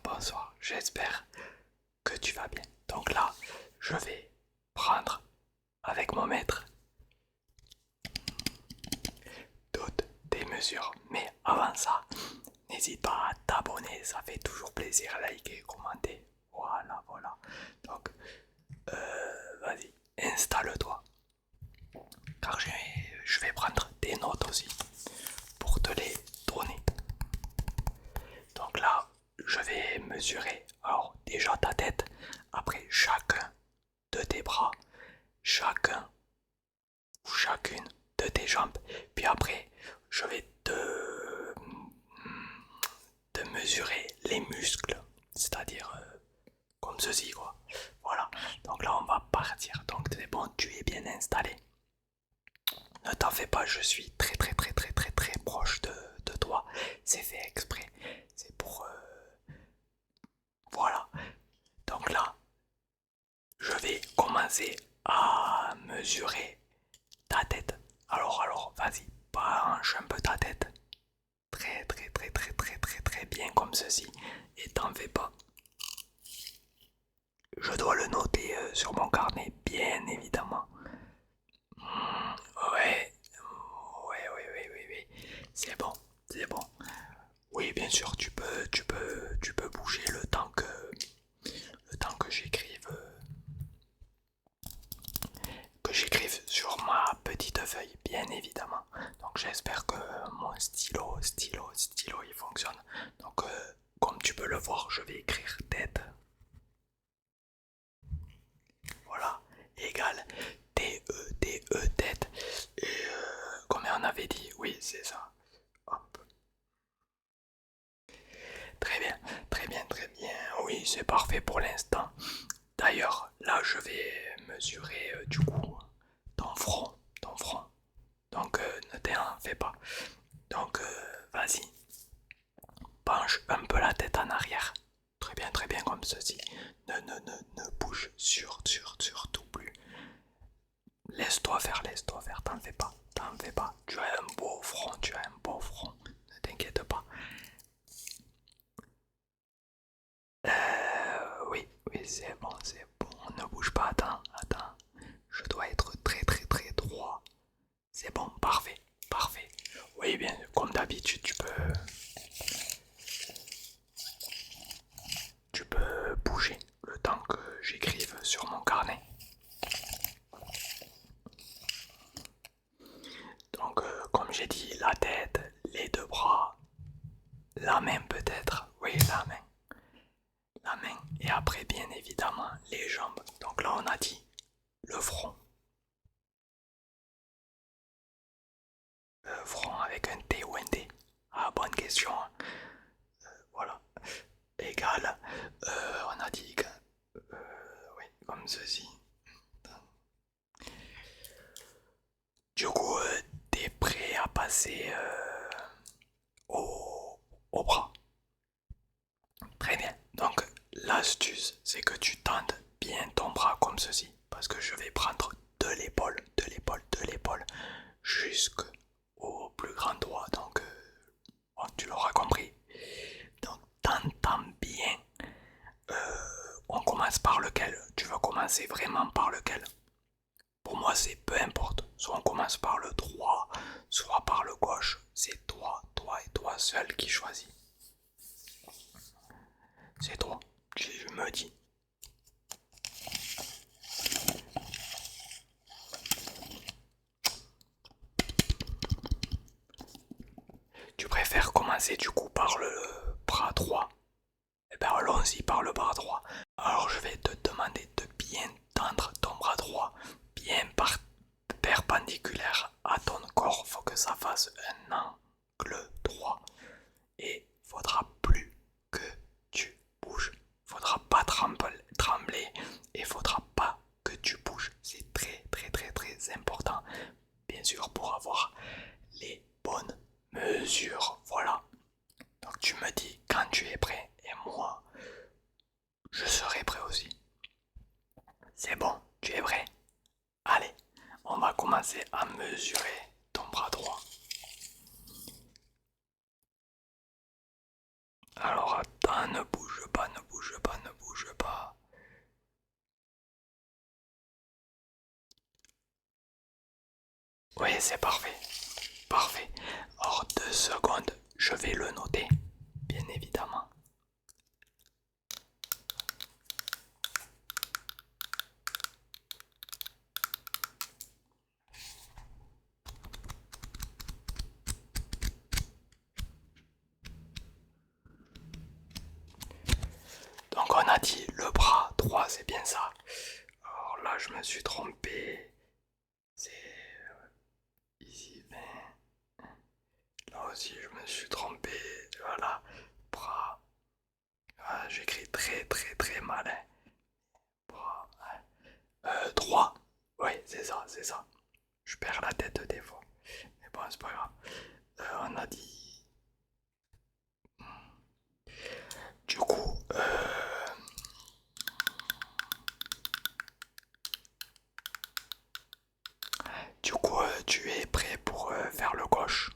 bonsoir. J'espère que tu vas bien. Donc là, je vais prendre avec mon maître toutes tes mesures. Mais avant ça, n'hésite pas à t'abonner, ça fait toujours plaisir, liker, commenter. Voilà. Donc, vas-y, installe-toi. Car je vais prendre des notes aussi pour te les donner. Donc là, je vais mesurer alors déjà ta tête, après chacun de tes bras, chacun ou chacune de tes jambes, puis après je vais te mesurer les muscles, c'est-à-dire comme ceci quoi. Voilà, donc là on va partir, donc c'est bon, tu es bien installé. Ne t'en fais pas, je suis très proche de toi, c'est fait exprès, c'est pour... voilà, donc là je vais commencer à mesurer ta tête. Alors, vas-y, penche un peu ta tête. Très bien comme ceci. Et t'en fais pas. Je dois le noter sur mon carnet, bien évidemment. Ouais, oui. C'est bon. Oui, bien sûr, tu peux bouger le temps que j'écrive sur ma petite feuille, bien évidemment. Donc j'espère que mon stylo, il fonctionne. Donc comme tu peux le voir, je vais écrire tête. Voilà, égale TE, tête. Et combien on avait dit? Oui, c'est ça. Hop. Très bien. Oui, c'est parfait pour l'instant. D'ailleurs, là, je vais mesurer du coup ton front. Donc, ne t'en fais pas. Donc, vas-y, penche un peu la tête en arrière. Très bien comme ceci. Ne bouge surtout plus. Laisse-toi faire, t'en fais pas. Tu as un beau front. Ne t'inquiète pas. Oui, c'est bon. Ne bouge pas, attends. Je dois être très droit. C'est bon, parfait. Oui, bien, comme d'habitude, tu peux bouger le temps que j'écrive sur mon carnet. Donc, comme j'ai dit, la tête, les deux bras, la main peut-être, oui, la main, et après, bien évidemment, les jambes. Donc là, on a dit le front. Le front avec un T ou un D. Ah, bonne question. Voilà. Égal. On a dit que. Oui, comme ceci. Du coup, t'es prêt à passer au bras. Très bien. Donc, l'astuce, c'est que tu tentes bien ton bras comme ceci. Parce que je vais prendre de l'épaule, jusqu'au plus grand doigt. Donc, bon, tu l'auras compris. Donc, t'entends bien. On commence par lequel? Tu vas commencer vraiment par lequel? Pour moi, c'est peu importe. Soit on commence par le droit, soit par le gauche. C'est toi et toi seul qui choisis. C'est toi. Tu me dis. Tu préfères commencer du coup par le bras droit? Eh bien, allons-y par le bras droit. Alors, je vais te demander de bien tendre ton bras droit, bien perpendiculaire à ton corps. Faut que ça fasse un angle droit. Et faudra plus que tu bouges. Faudra pas trembler et faudra pas que tu bouges. C'est très important. Bien sûr, pour avoir les bonnes mesures. Voilà. Donc tu me dis quand tu es prêt et moi, je serai prêt aussi. C'est bon, tu es prêt? Allez, on va commencer à mesurer ton bras droit. Alors attends, Oui, c'est parfait. Parfait. Alors 2 secondes, je vais le noter, bien évidemment. Donc on a dit le bras droit, c'est bien ça. Alors là, je me suis trompé. C'est ici 20. Là aussi, je me suis trompé. Voilà. Bras. Ah, j'écris très très très mal, hein. Bras. Droit. Oui, c'est ça, c'est ça. Je perds la tête des fois. Mais bon, c'est pas grave. On a dit. Du coup, tu es prêt pour faire le gauche.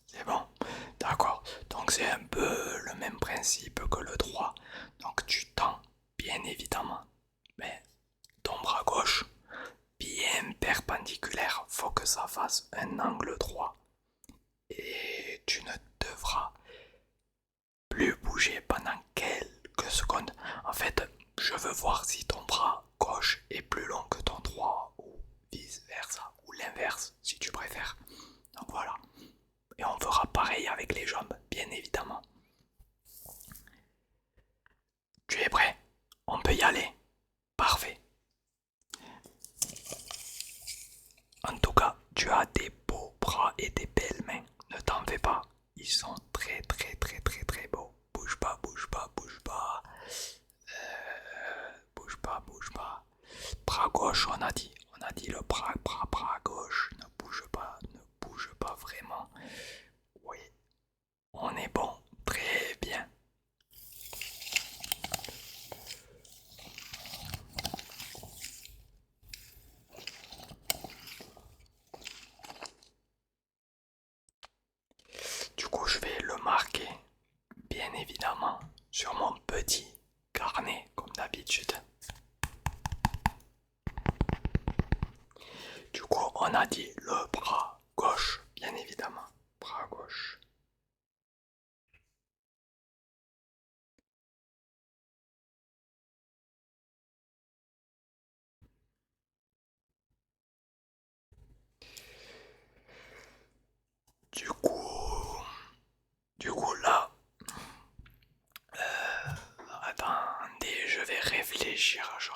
C'est bon, d'accord. Donc c'est un peu le même principe que le droit. Donc tu tends, bien évidemment, mais ton bras gauche, bien perpendiculaire, faut que ça fasse un angle droit. Et tu ne devras plus bouger pendant quelques secondes. En fait, je veux voir si ton bras gauche est plus long que ton droit ou vice versa, ou l'inverse si tu préfères. Donc voilà. Et on fera pareil avec les jambes, bien évidemment. Tu es prêt? On peut y aller. Parfait. En tout cas, tu as des beaux bras et des belles mains. Ne t'en fais pas. Ils sont très très très très très beaux. Bouge pas, bouge pas, bouge pas. Bouge pas, bouge pas. Bras gauche, on a dit. On a dit le bras gauche. Ne bouge pas vraiment. Oui, on est bon. Très bien. Du coup, je vais le marquer, bien évidemment, sur mon petit carnet, comme d'habitude. Du coup, on a dit le bras gauche, bien évidemment. Bras gauche. Du coup, du coup là, attendez, je vais réfléchir. Je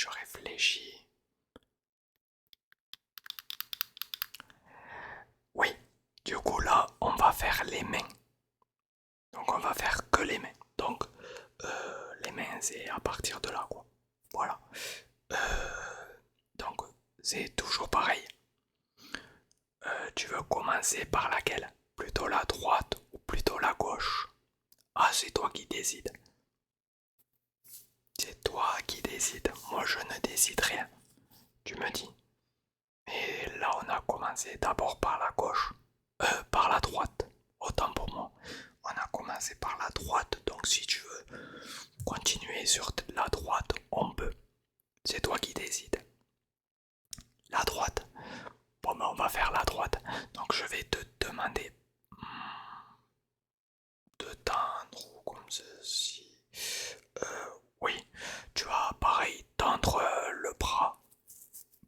réfléchis. Oui, du coup là, on va faire les mains. Donc on va faire que les mains. Donc les mains, c'est à partir de là, quoi. Voilà. Donc c'est toujours pareil. Tu veux commencer par laquelle? Plutôt la droite ou plutôt la gauche? Ah, c'est toi qui décides. C'est toi qui décides. Moi, je ne décide rien. Tu me dis. Et là, on a commencé d'abord par la gauche. Par la droite. Autant pour moi. On a commencé par la droite. Donc, si tu veux continuer sur la droite, on peut. C'est toi qui décides. La droite. Bon, ben, on va faire la droite. Donc, je vais te demander de tendre comme ceci. Oui, tu vas pareil tendre le bras,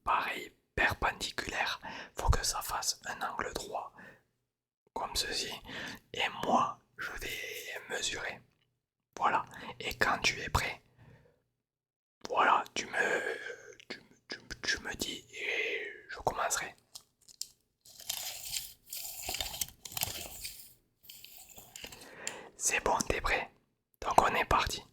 pareil perpendiculaire. Faut que ça fasse un angle droit comme ceci. Et moi, je vais mesurer. Voilà. Et quand tu es prêt, voilà, tu me dis et je commencerai. C'est bon, t'es prêt? Donc on est parti.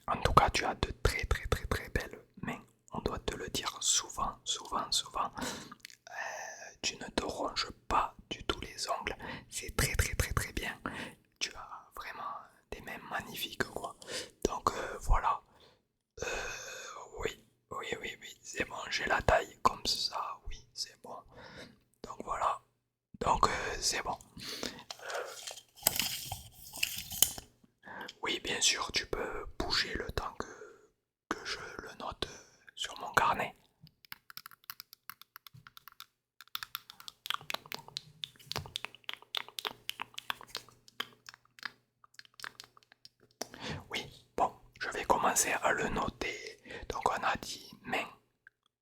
En tout cas, tu as de très très très très belles mains. On doit te le dire souvent, souvent, souvent. Tu ne te ronges pas du tout les ongles. C'est très très très très bien. Tu as vraiment des mains magnifiques, quoi. Donc voilà. Oui, oui. C'est bon, j'ai la taille comme ça. Oui, c'est bon. Donc voilà. Donc c'est bon. Oui, bien sûr, tu peux bouger le temps que je le note sur mon carnet. Oui, bon, je vais commencer à le noter. Donc on a dit main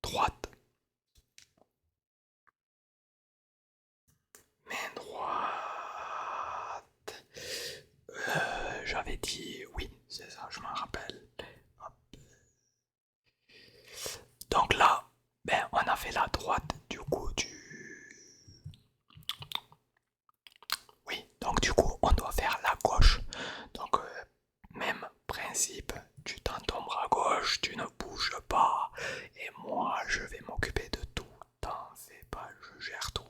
droite. Main droite. J'avais dit oui, c'est ça, je m'en rappelle. Hop. Donc là, ben, on a fait la droite du coup du... Oui, donc du coup, on doit faire la gauche. Donc, même principe, tu tends ton bras gauche, tu ne bouges pas. Et moi, je vais m'occuper de tout. T'en fais pas, je gère tout.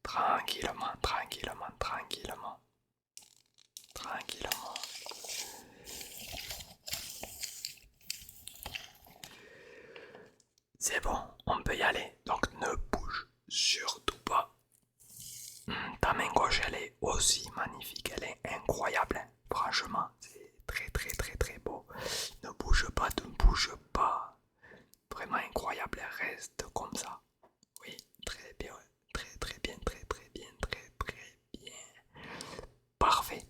Tranquillement, tranquillement, tranquillement. Tranquillement. C'est bon, on peut y aller. Donc ne bouge surtout pas. Ta main gauche, elle est aussi magnifique, elle est incroyable. Franchement, c'est très très très très beau. Ne bouge pas, ne bouge pas. Vraiment incroyable, elle reste comme ça. Oui, très bien, très très bien, très très bien, très très bien. Parfait,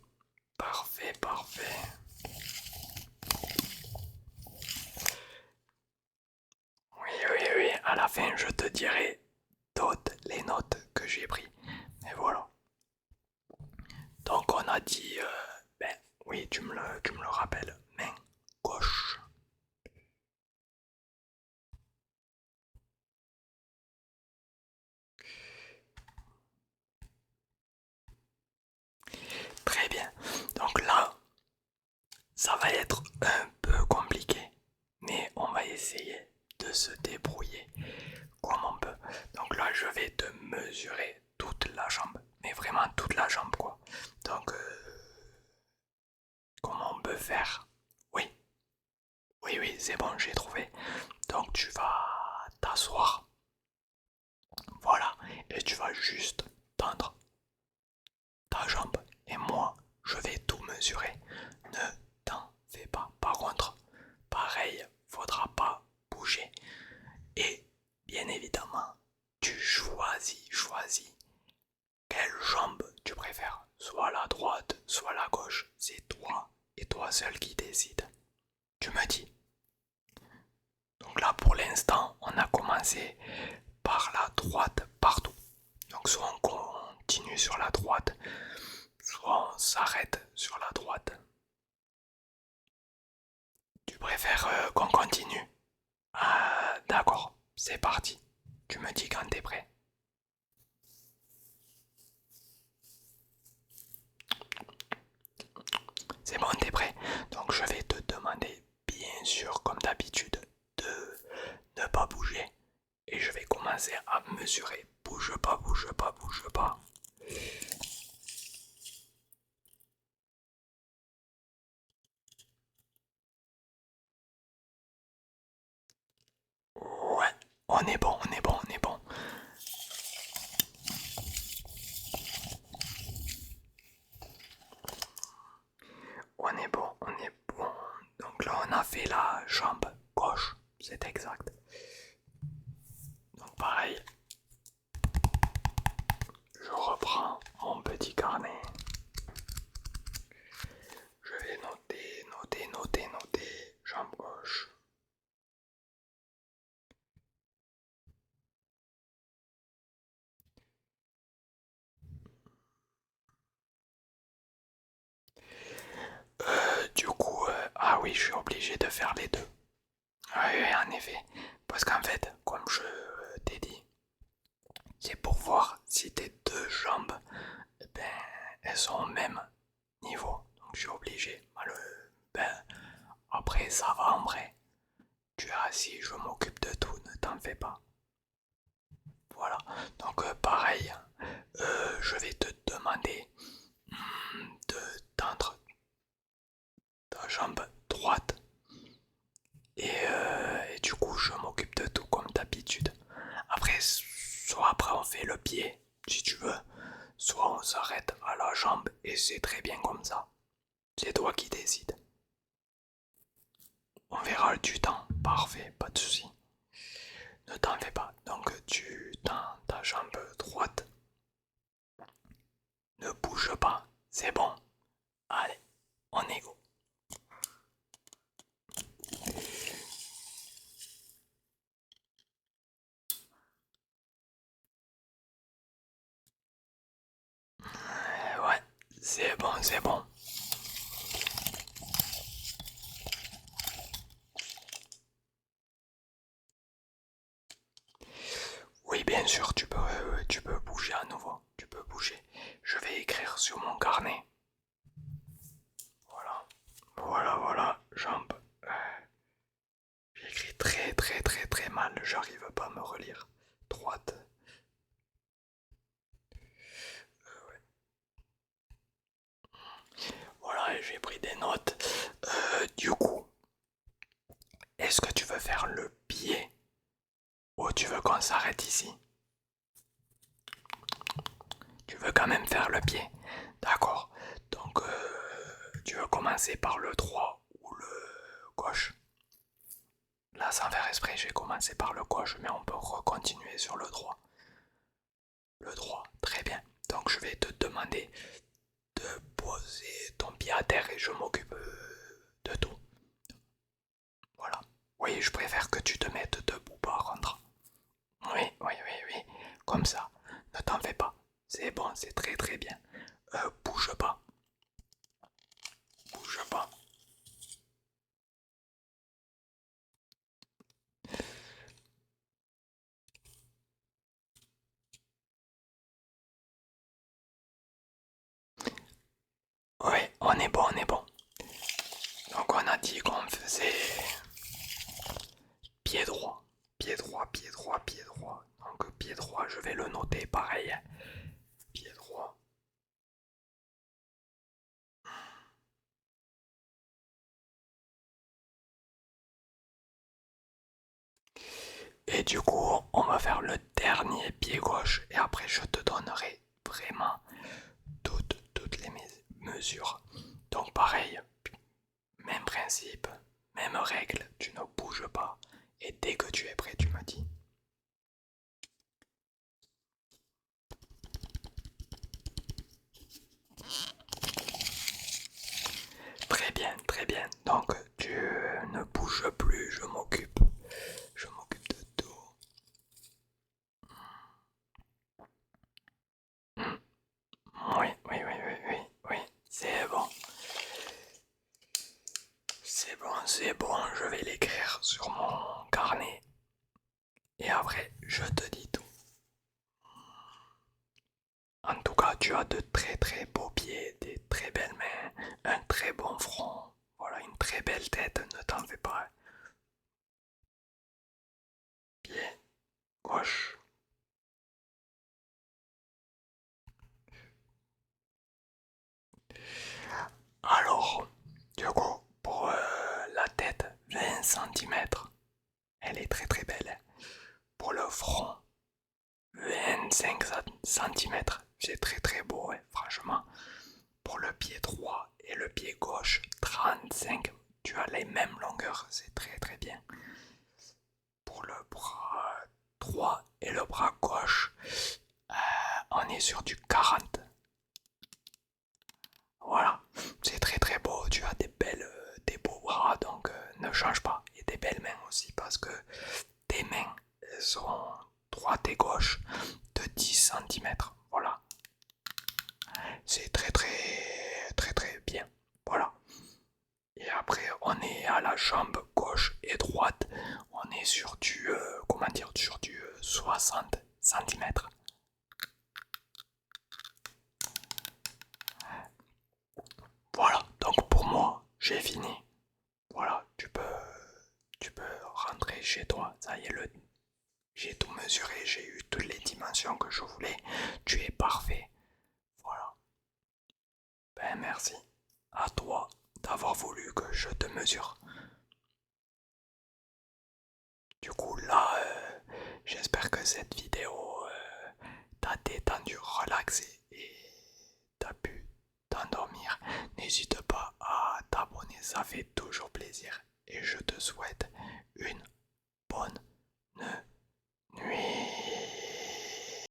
parfait, parfait. Oui, oui, oui, à la fin, je te dirai toutes les notes que j'ai prises. Et voilà. Donc on a dit, ben oui, tu me le rappelles, main gauche. Très bien. Donc là, ça va être un peu compliqué, mais on va essayer de se débrouiller comme on peut. Donc là, je vais te mesurer toute la jambe, mais vraiment toute la jambe quoi. Donc, comment on peut faire? Oui, oui, oui, c'est bon, j'ai trouvé. Donc tu vas t'asseoir, voilà, et tu vas juste tendre ta jambe. Et moi, je vais tout mesurer. Ne t'en fais pas. Par contre, pareil, faudra pas bouger. Et bien évidemment, tu choisis quelle jambe tu préfères. Soit la droite, soit la gauche. C'est toi et toi seul qui décide. Tu me dis. Donc là, pour l'instant, on a commencé par la droite partout. Donc soit on continue sur la droite, soit on s'arrête sur la droite. Tu préfères qu'on continue? Ah, d'accord, c'est parti. Tu me dis quand t'es prêt. C'est bon, t'es prêt. Donc je vais te demander, bien sûr, comme d'habitude, de ne pas bouger. Et je vais commencer à mesurer. Bouge pas, bouge pas, bouge pas. Ouais, on est bon, on est bon, on est bon. On est bon, on est bon. Donc là, on a fait la jambe gauche, c'est exact. Donc pareil, je reprends mon petit carnet. Je vais noter, noter, noter, noter. Jambe gauche. Du coup, ah oui, je suis obligé de faire les deux. Oui, oui, en effet. Parce qu'en fait, comme je t'ai dit, c'est pour voir si tes deux jambes, eh ben, elles sont au même niveau. Donc je suis obligé. Ben, après, ça va en vrai. Tu es assis, je m'occupe de tout, ne t'en fais pas. Voilà. Donc pareil, je vais te demander de tendre ta jambe droite. Et du coup, je m'occupe de tout comme d'habitude. Après, soit après on fait le pied, si tu veux, soit on s'arrête à la jambe et c'est très bien comme ça. C'est toi qui décides. On verra du temps. Parfait, pas de souci. Ne t'en fais pas. Donc tu tends ta jambe droite. Ne bouge pas. C'est bon. Allez, on est go. Ouais, c'est bon, c'est bon. Oui, bien sûr, tu peux bouger à nouveau. Tu peux bouger. Je vais écrire sur mon carnet. Voilà, voilà, voilà, jambe. J'écris très, très, très, très mal. J'arrive pas à me relire. Droite. Ouais. Voilà, j'ai pris des notes. Du coup, est-ce que tu veux faire le pied ou tu veux qu'on s'arrête ici? Tu veux quand même faire le pied. D'accord. Donc, tu veux commencer par le droit ou le gauche? Là, sans faire esprit, j'ai commencé par le gauche, mais on peut recontinuer sur le droit. Le droit, très bien. Donc, je vais te demander de poser ton pied à terre et je m'occupe de tout. Voilà. Oui, je préfère que tu te mettes debout par contre. Oui, oui, oui, oui. Comme ça. Ne t'en fais pas. C'est bon, c'est très très bien. Bouge pas. Bouge pas. Oui, on est bon, on est bon. Donc on a dit qu'on faisait pied droit. Pied droit, pied droit, pied droit. Donc pied droit, je vais le noter pareil. Pied droit. Et du coup, on va faire le dernier pied gauche et après je te donnerai vraiment toutes les mesures. Donc pareil, même principe, même règle, tu ne bouges pas. Et dès que tu es prêt, tu me dis. Très bien, très bien. Donc tu ne bouges plus, je m'occupe. Je m'occupe de tout. Hmm. Oui, oui, oui, oui, oui, oui. C'est bon. C'est bon, je vais l'écrire sur mon carnet. Et après, je te dis tout. En tout cas, tu as de très très beaux pieds, des très belles mains, un très bon front, voilà, une très belle tête, ne t'en fais pas. Pied gauche. Alors, du coup, pour la tête, 20 centimètres, elle est très très belle. Pour le front, 25 centimètres, c'est très très beau, ouais, franchement. Pour le pied droit et le pied gauche, 35, tu as les mêmes longueurs, c'est très très bien. Pour le bras droit et le bras gauche, on est sur du 40. Voilà, c'est très très beau, tu as des beaux bras, donc ne change pas. Et des belles mains aussi, parce que tes mains sont droite et gauche de 10 centimètres. Voilà, c'est très très très très bien. Voilà. Et après, on est à la jambe gauche et droite. On est sur du, comment dire, sur du 60 centimètres. Voilà, donc pour moi, j'ai fini. Voilà, tu peux rentrer chez toi. Ça y est, j'ai tout mesuré, j'ai eu toutes les dimensions que je voulais. Tu es parfait. Voilà. Ben merci à toi d'avoir voulu que je te mesure. Du coup là, j'espère que cette vidéo t'a détendu, relaxé et t'as pu t'endormir. N'hésite pas à t'abonner, ça fait toujours plaisir. et je te souhaite une